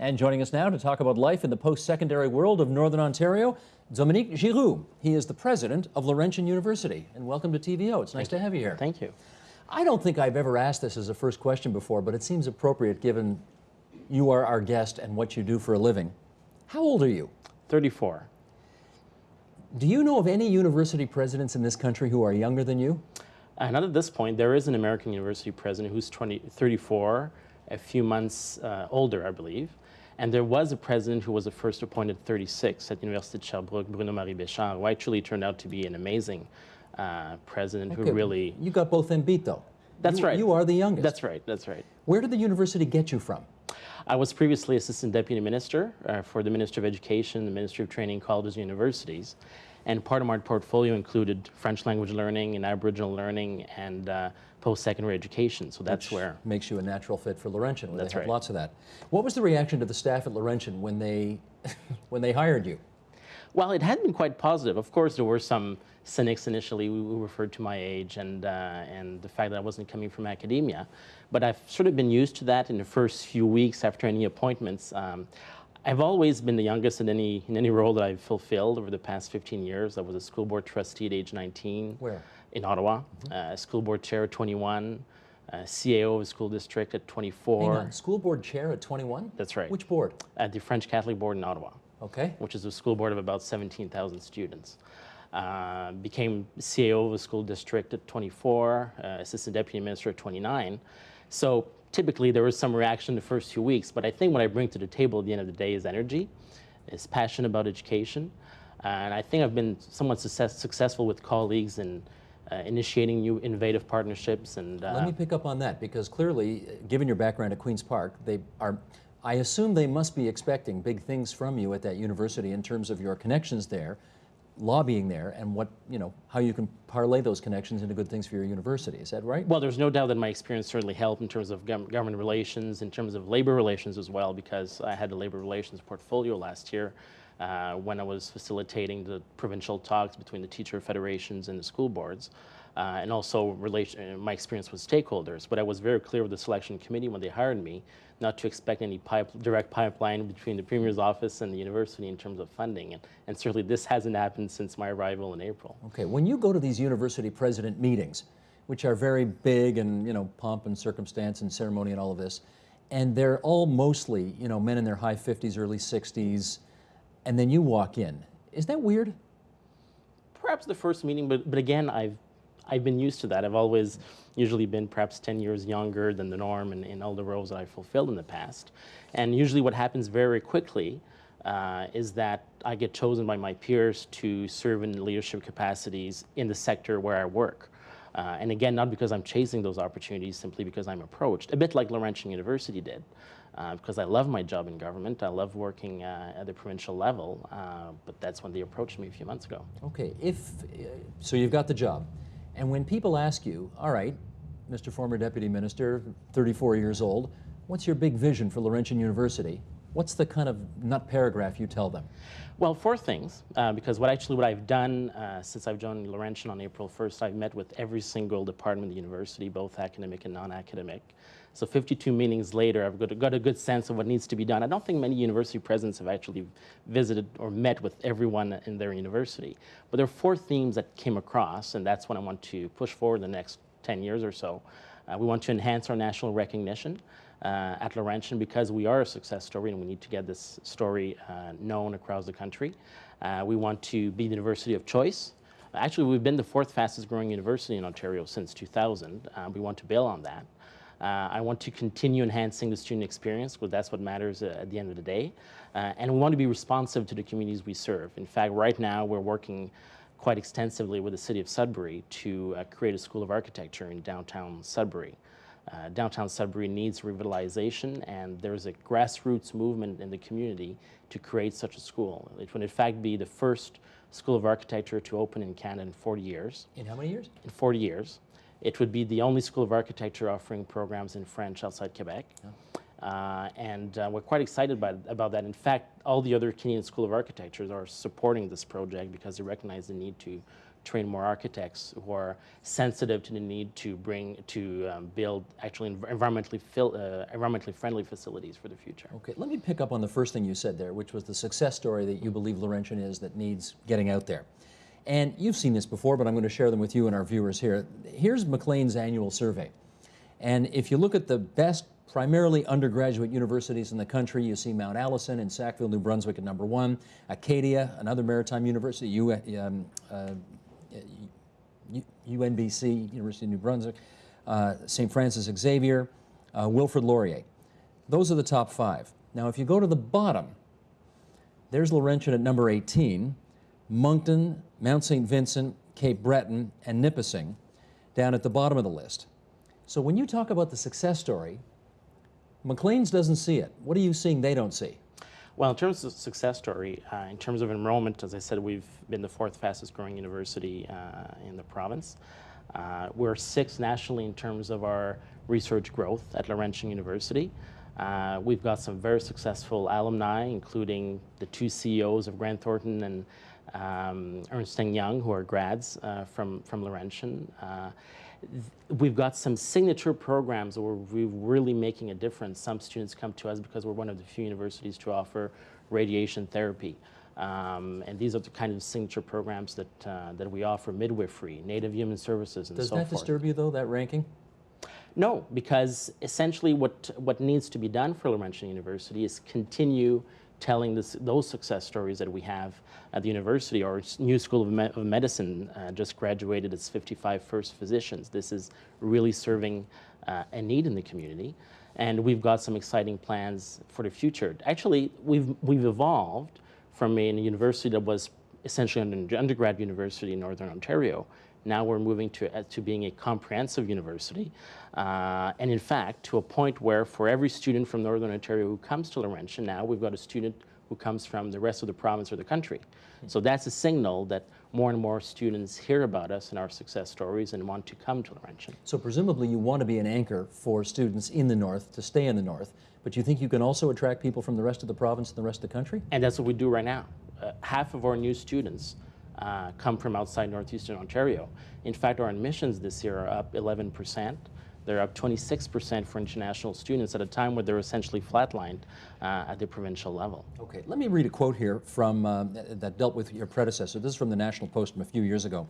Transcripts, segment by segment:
And joining us now to talk about life in the post-secondary world of Northern Ontario, Dominic Giroux. He is the president of Laurentian University. And welcome to TVO. It's nice to have you here. Thank you. I don't think I've ever asked this as a first question before, but it seems appropriate given you are our guest and what you do for a living. How old are you? 34. Do you know of any university presidents in this country who are younger than you? Not at this point. There is an American university president who's 34, a few months older, I believe. And there was a president who was the first appointed 36 at Université de Sherbrooke, Bruno-Marie Béchard, who actually turned out to be an amazing president who really... You got both them beat, though. That's right. You are the youngest. That's right, that's right. Where did the university get you from? I was previously Assistant Deputy Minister for the Ministry of Education, the Ministry of Training, Colleges and Universities. And part of my portfolio included French language learning and Aboriginal learning and post-secondary education. So that's where... makes you a natural fit for Laurentian, where That's they have right. lots of that. What was the reaction to the staff at Laurentian when they, when they hired you? Well, it had been quite positive. Of course, there were some cynics initially who referred to my age and the fact that I wasn't coming from academia. But I've sort of been used to that in the first few weeks after any appointments. I've always been the youngest in any role that I've fulfilled over the past 15 years. I was a school board trustee at age 19. Where? In Ottawa. School board chair at 21. CAO of a school district at 24. Hang on, school board chair at 21? That's right. Which board? At the French Catholic Board in Ottawa. Okay. Which is a school board of about 17,000 students. Became CAO of a school district at 24, assistant deputy minister at 29. So typically there was some reaction the first few weeks, but I think what I bring to the table at the end of the day is energy, is passion about education, and I think I've been somewhat successful with colleagues in initiating new innovative partnerships. And let me pick up on that, because clearly, given your background at Queen's Park, I assume they must be expecting big things from you at that university in terms of your connections there, lobbying there, and what, how you can parlay those connections into good things for your university. Is that right? Well, there's no doubt that my experience certainly helped in terms of government relations, in terms of labor relations as well, because I had the labor relations portfolio last year when I was facilitating the provincial talks between the teacher federations and the school boards. And also my experience with stakeholders. But I was very clear with the selection committee when they hired me not to expect any direct pipeline between the Premier's office and the university in terms of funding. And certainly this hasn't happened since my arrival in April. Okay, when you go to these university president meetings, which are very big and, pomp and circumstance and ceremony and all of this, and they're all mostly, men in their high 50s, early 60s, and then you walk in. Is that weird? Perhaps the first meeting, but again, I've been used to that. I've always usually been perhaps 10 years younger than the norm in all the roles that I've fulfilled in the past. And usually what happens very quickly is that I get chosen by my peers to serve in leadership capacities in the sector where I work. And again, not because I'm chasing those opportunities, simply because I'm approached, a bit like Laurentian University did. Because I love my job in government, I love working at the provincial level, but that's when they approached me a few months ago. Okay, so you've got the job. And when people ask you, all right, Mr. Former Deputy Minister, 34 years old, what's your big vision for Laurentian University? What's the kind of nut paragraph you tell them? Well, 4 things, because what I've done since I've joined Laurentian on April 1st, I've met with every single department of the university, both academic and non-academic. So 52 meetings later, I've got a good sense of what needs to be done. I don't think many university presidents have actually visited or met with everyone in their university. But there are 4 themes that came across, and that's what I want to push forward in the next 10 years or so. We want to enhance our national recognition at Laurentian because we are a success story and we need to get this story known across the country. We want to be the university of choice. Actually, we've been the 4th fastest growing university in Ontario since 2000. We want to build on that. I want to continue enhancing the student experience, because that's what matters at the end of the day. And we want to be responsive to the communities we serve. In fact, right now we're working quite extensively with the city of Sudbury to create a school of architecture in downtown Sudbury. Downtown Sudbury needs revitalization, and there's a grassroots movement in the community to create such a school. It would in fact be the first school of architecture to open in Canada in 40 years. In how many years? In 40 years. It would be the only school of architecture offering programs in French outside Quebec. And we're quite excited about that. In fact, all the other Canadian School of Architectures are supporting this project because they recognize the need to train more architects who are sensitive to the need to build actually environmentally friendly facilities for the future. Okay, let me pick up on the first thing you said there, which was the success story that you believe Laurentian is that needs getting out there. And you've seen this before, but I'm going to share them with you and our viewers here. Here's Maclean's annual survey. And if you look at the best primarily undergraduate universities in the country, you see Mount Allison in Sackville, New Brunswick at #1, Acadia, another maritime university, UNBC, University of New Brunswick, St. Francis Xavier, Wilfrid Laurier. Those are the top 5. Now, if you go to the bottom, there's Laurentian at number 18, Moncton, Mount St. Vincent, Cape Breton, and Nipissing down at the bottom of the list. So when you talk about the success story, Maclean's doesn't see it. What are you seeing they don't see? Well, in terms of success story, in terms of enrollment, as I said, we've been the 4th fastest growing university in the province. We're 6th nationally in terms of our research growth at Laurentian University. We've got some very successful alumni, including the 2 CEOs of Grant Thornton and Ernst & Young, who are grads from Laurentian. We've got some signature programs where we're really making a difference. Some students come to us because we're one of the few universities to offer radiation therapy. And these are the kind of signature programs that we offer: midwifery, Native Human Services, and so forth. Does that disturb you, though, that ranking? No, because essentially what needs to be done for Laurentian University is continue telling those success stories that we have at the university. Our new School of Medicine just graduated its 55 first physicians. This is really serving a need in the community, and we've got some exciting plans for the future. Actually, we've evolved from a university that was essentially an undergrad university in Northern Ontario. Now we're moving to being a comprehensive university, and in fact, to a point where for every student from Northern Ontario who comes to Laurentian, now we've got a student who comes from the rest of the province or the country. So that's a signal that more and more students hear about us and our success stories and want to come to Laurentian. So presumably you want to be an anchor for students in the North to stay in the North, but you think you can also attract people from the rest of the province and the rest of the country? And that's what we do right now. Half of our new students come from outside Northeastern Ontario. In fact, our admissions this year are up 11%. They're up 26% for international students at a time where they're essentially flatlined at the provincial level. Okay, let me read a quote here from that dealt with your predecessor. This is from the National Post from a few years ago.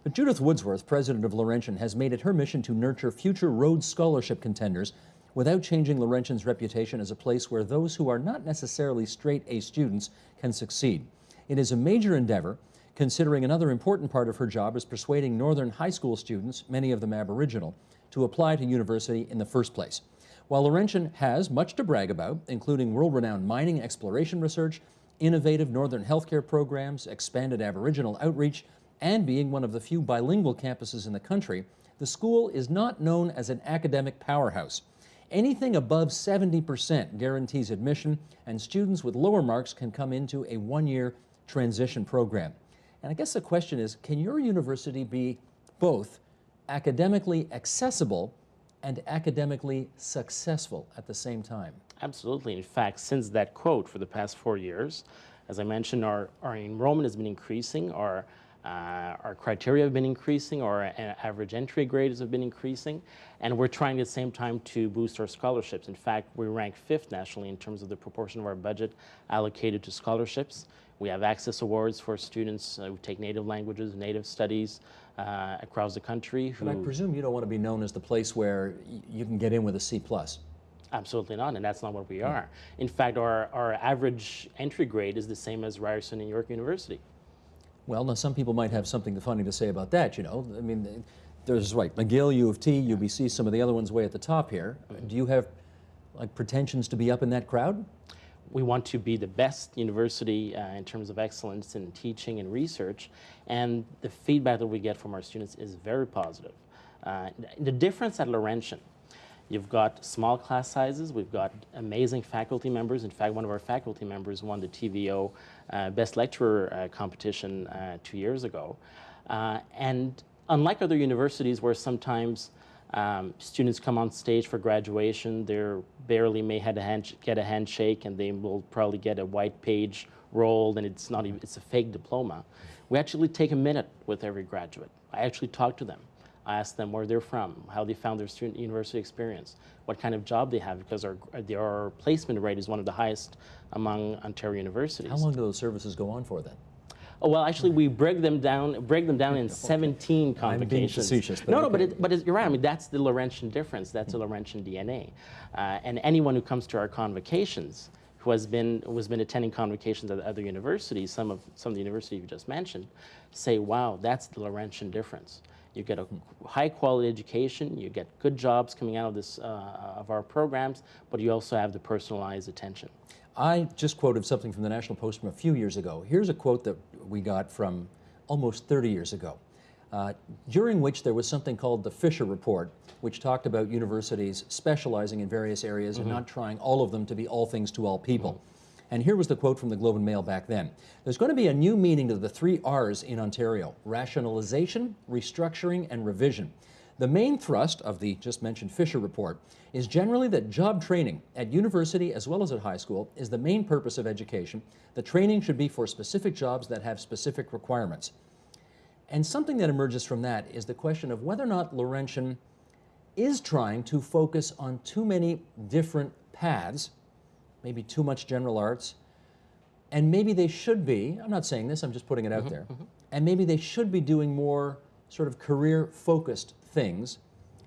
But Judith Woodsworth, president of Laurentian, has made it her mission to nurture future Rhodes Scholarship contenders without changing Laurentian's reputation as a place where those who are not necessarily straight-A students can succeed. It is a major endeavor, considering another important part of her job is persuading northern high school students, many of them Aboriginal, to apply to university in the first place. While Laurentian has much to brag about, including world-renowned mining exploration research, innovative northern healthcare programs, expanded Aboriginal outreach, and being one of the few bilingual campuses in the country, the school is not known as an academic powerhouse. Anything above 70% guarantees admission, and students with lower marks can come into a one-year transition program. And I guess the question is, can your university be both academically accessible and academically successful at the same time? Absolutely. In fact, since that quote, for the past 4 years, as I mentioned, our enrollment has been increasing, our criteria have been increasing, our average entry grades have been increasing, and we're trying at the same time to boost our scholarships. In fact, we rank 5th nationally in terms of the proportion of our budget allocated to scholarships. We have access awards for students who take native languages, native studies across the country. But I presume you don't want to be known as the place where you can get in with a C+. Absolutely not, and that's not what we are. In fact, our average entry grade is the same as Ryerson and York University. Well, now some people might have something funny to say about that, you know. I mean, there's McGill, U of T, UBC, some of the other ones way at the top here. Do you have like pretensions to be up in that crowd? We want to be the best university in terms of excellence in teaching and research, and the feedback that we get from our students is very positive. The difference at Laurentian, you've got small class sizes, we've got amazing faculty members. In fact, one of our faculty members won the TVO Best Lecturer competition 2 years ago. And unlike other universities where sometimes Students come on stage for graduation, they're barely may get a handshake, and they will probably get a white page rolled, and it's not even, it's a fake diploma. We actually take a minute with every graduate. I actually talk to them. I ask them where they're from, how they found their student university experience, what kind of job they have, because our placement rate is one of the highest among Ontario universities. How long do those services go on for then? Oh, well, actually, we break them down in 17 convocations. I'm being facetious, but no, okay. but you're right. I mean, that's the Laurentian difference. That's the Laurentian DNA. And anyone who comes to our convocations, who has been attending convocations at other universities, some of the universities you just mentioned, say, "Wow, that's the Laurentian difference." You get a high quality education, you get good jobs coming out of this of our programs, but you also have the personalized attention. I just quoted something from the National Post from a few years ago. Here's a quote that we got from almost 30 years ago, during which there was something called the Fisher Report, which talked about universities specializing in various areas and not trying all of them to be all things to all people. And here was the quote from the Globe and Mail back then. There's going to be a new meaning to the 3 R's in Ontario: rationalization, restructuring, and revision. The main thrust of the just mentioned Fisher Report is generally that job training at university as well as at high school is the main purpose of education. The training should be for specific jobs that have specific requirements. And something that emerges from that is the question of whether or not Laurentian is trying to focus on too many different paths, maybe too much general arts, and maybe they should be, I'm not saying this, I'm just putting it out there, and maybe they should be doing more sort of career-focused things.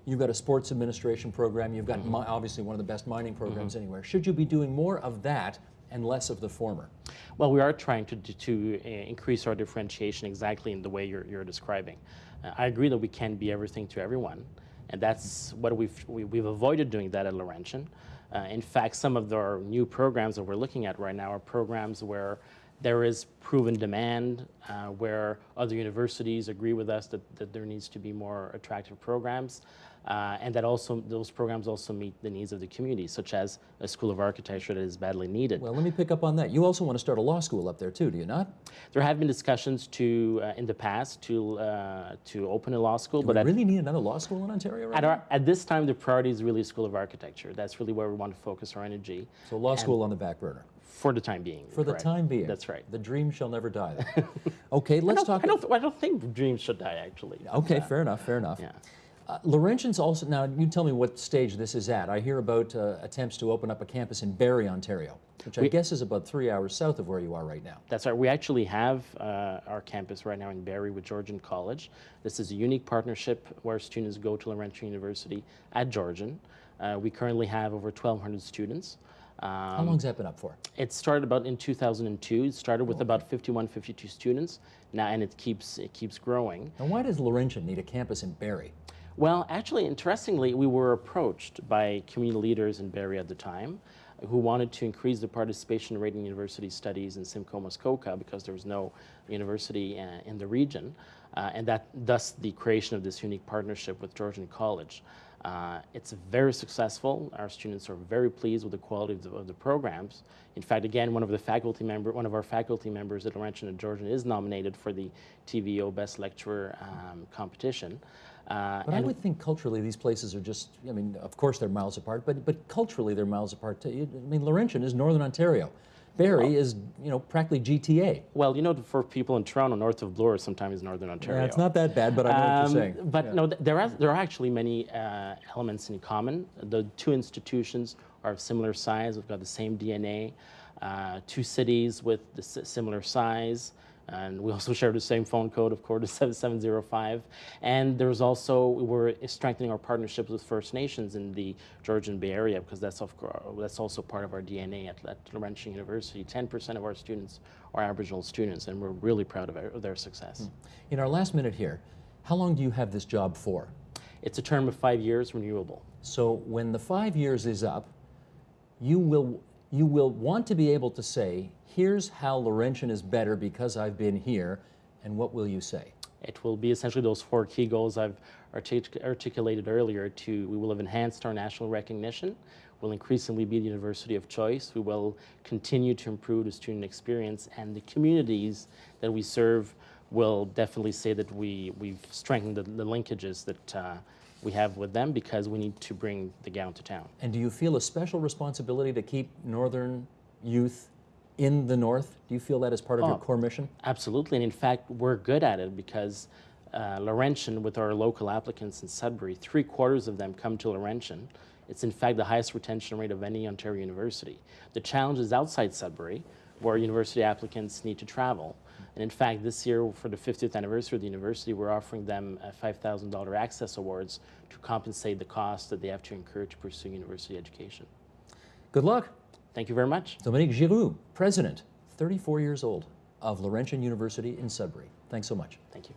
You've got a sports administration program, you've got obviously one of the best mining programs anywhere. Should you be doing more of that and less of the former? Well, we are trying to increase our differentiation exactly in the way you're describing. I agree that we can't be everything to everyone, and that's what we've avoided doing that at Laurentian. In fact, some of our new programs that we're looking at right now are programs where there is proven demand, where other universities agree with us that there needs to be more attractive programs, and that also those programs also meet the needs of the community, such as a School of Architecture that is badly needed. Well, let me pick up on that. You also want to start a law school up there too, do you not? There have been discussions in the past to open a law school, Do we really need another law school in Ontario right now? at this time the priority is really School of Architecture. That's really where we want to focus our energy. So law school on the back burner. For the time being. For the correct. time being. That's right. The dream shall never die then. Okay, let's talk. I don't think dreams should die, actually. Okay, fair enough, fair enough. Yeah. Laurentian's also, now you tell me what stage this is at. I hear about attempts to open up a campus in Barrie, Ontario, which I guess is about 3 hours south of where you are right now. That's right. We actually have our campus right now in Barrie with Georgian College. This is a unique partnership where students go to Laurentian University at Georgian. We currently have over 1,200 students. How long's that been up for? It started about in 2002. It started with about 51, 52 students now, and it keeps growing. Now, why does Laurentian need a campus in Barrie? Well, actually, interestingly, we were approached by community leaders in Barrie at the time who wanted to increase the participation rate in university studies in Simcoe Muskoka because there was no university in the region, and thus the creation of this unique partnership with Georgian College. It's very successful. Our students are very pleased with the quality of the programs. In fact, again, one of our faculty members at Laurentian and Georgian is nominated for the TVO Best Lecturer competition. But I would think culturally these places are just, I mean, of course they're miles apart, but culturally they're miles apart too. I mean, Laurentian is Northern Ontario. Barrie is, practically GTA. Well, for people in Toronto, north of Bloor sometimes is Northern Ontario. Yeah, it's not that bad, but I know what you're saying. But no, there are actually many elements in common. The two institutions are of similar size. We've got the same DNA. Two cities with the similar size. And we also share the same phone code, of course, 7705. And there's also, we're strengthening our partnerships with First Nations in the Georgian Bay Area because that's also part of our DNA at Laurentian University. 10% of our students are Aboriginal students, and we're really proud of their success. In our last minute here, how long do you have this job for? It's a term of 5 years, renewable. So when the 5 years is up, you will want to be able to say, here's how Laurentian is better because I've been here, and what will you say? It will be essentially those 4 key goals I've articulated earlier. We will have enhanced our national recognition, we'll increasingly be the university of choice, we will continue to improve the student experience, and the communities that we serve will definitely say that we've strengthened the linkages that we have with them because we need to bring the gown to town. And do you feel a special responsibility to keep Northern youth in the North? Do you feel that as part of your core mission? Absolutely, and in fact, we're good at it because Laurentian, with our local applicants in Sudbury, 3/4 of them come to Laurentian. It's in fact the highest retention rate of any Ontario university. The challenge is outside Sudbury, where university applicants need to travel. And in fact, this year, for the 50th anniversary of the university, we're offering them $5,000 access awards to compensate the cost that they have to incur to pursue university education. Good luck. Thank you very much. Dominic Giroux, President, 34 years old, of Laurentian University in Sudbury. Thanks so much. Thank you.